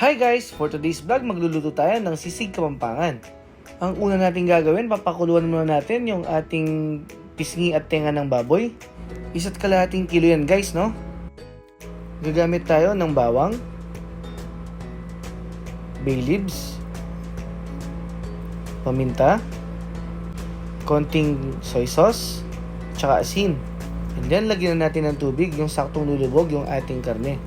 Hi guys! For today's vlog, magluluto tayo ng sisig Kapampangan. Ang una natin gagawin, papakuluan muna natin yung ating pisngi at tenga ng baboy. 1.5 kilo yan guys, no? Gagamit tayo ng bawang, bay leaves, paminta, konting soy sauce, tsaka asin. And then, lagyan na natin ng tubig, yung saktong lulubog yung ating karne.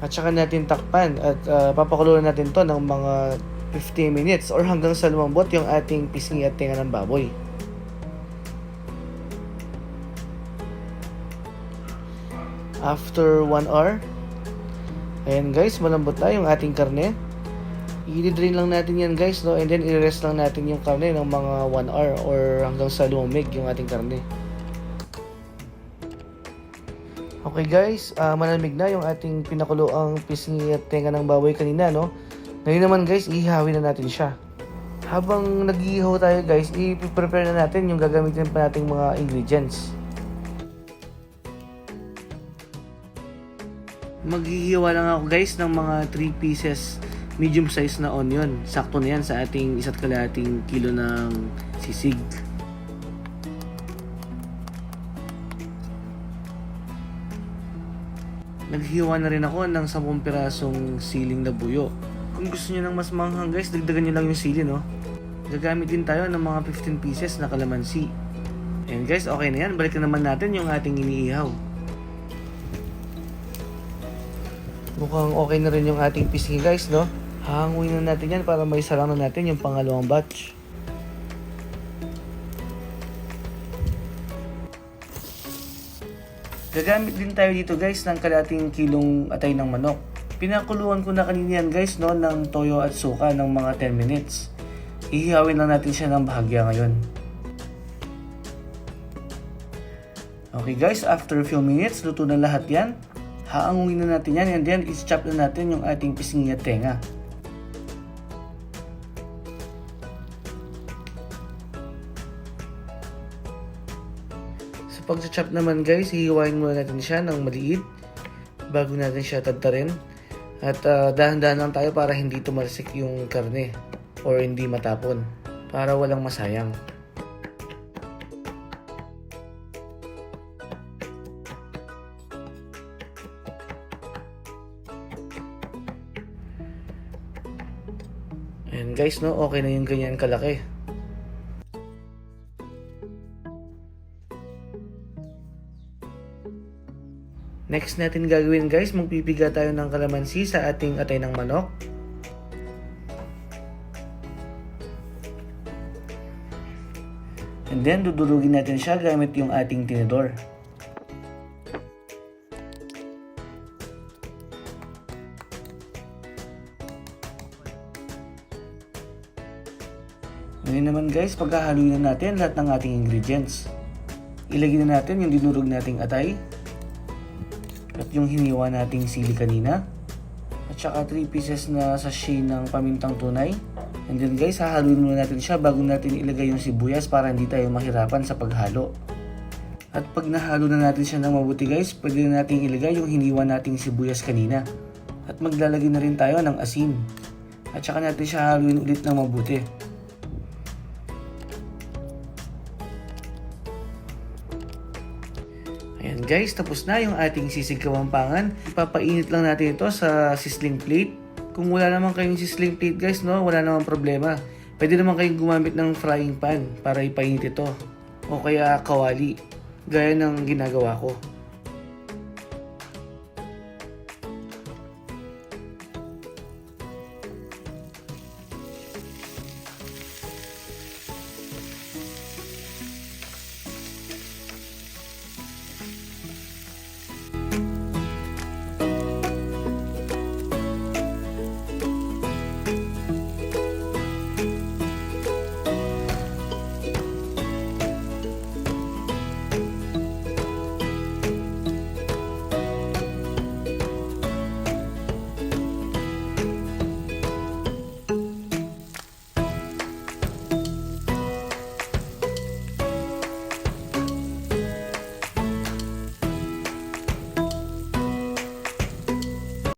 At saka natin takpan at papakuluan natin to ng mga 15 minutes or hanggang sa lumambot yung ating pisngi at tenga ng baboy. After 1 hour, ayan guys, malambot na yung ating karne. I-drain lang natin yan guys, no? And then i-rest lang natin yung karne ng mga 1 hour or hanggang sa lumamig yung ating karne. Okay guys, malamig na yung ating pinakuloang pisngi at tenga ng baboy kanina, no? Ngayon naman guys, ihawin na natin siya. Habang nag-ihaw tayo guys, i-prepare na natin yung gagamitin pa nating mga ingredients. Maghihiwa lang ako guys ng mga 3 pieces medium size na onion. Sakto na yan sa ating 1.5 kilo ng sisig. Naghiwa na rin ako ng 10 pirasong siling na buyo. Kung gusto niyo ng mas manghang guys, dagdagan niyo lang yung sili, no? Gagamit din tayo ng mga 15 pieces na kalamansi. And guys, okay na yan. Balikan naman natin yung ating iniihaw. Mukhang okay na rin yung ating pisngi guys, no? Hahanguin na natin yan para may sarang na natin yung pangalawang batch. Gagamit din tayo dito guys ng kalating kilong atay ng manok. Pinakuluan ko na kanina yan guys, no, ng toyo at suka ng mga 10 minutes. Ihihawin lang natin siya ng bahagya ngayon. Okay guys, after a few minutes, luto na lahat yan. Haanguin na natin yan and then is-chop na natin yung ating pisngi at tenga. Sa pag-chop naman guys, hihiwain muna natin siya ng maliit bago natin siya tadtarin. At dahan-dahan lang tayo para hindi tumalsik yung karne or hindi matapon, para walang masayang. Ayan guys, no, okay na yung ganyan kalaki. Next natin gagawin guys, magpipiga tayo ng kalamansi sa ating atay ng manok. And then dudurugin natin siya gamit yung ating tinidor. Ngayon naman guys, paghahaluin na natin lahat ng ating ingredients. Ilagay na natin yung dinurog nating atay at yung hiniwa nating sili kanina, at saka 3 pieces na sachet ng pamintang tunay. And then guys, hahaluin muna natin siya bago natin ilagay yung sibuyas para hindi tayo mahirapan sa paghalo. At pag nahalo na natin siya ng mabuti guys, pwede na natin ilagay yung hiniwa nating sibuyas kanina. At maglalagay na rin tayo ng asin. At saka natin siya haluin ulit ng mabuti. Ayan guys, tapos na yung ating sisig Kapampangan. Ipapainit lang natin ito sa sizzling plate. Kung wala naman kayong sizzling plate guys, no, wala naman problema. Pwede naman kayong gumamit ng frying pan para ipainit ito. O kaya kawali, gaya ng ginagawa ko.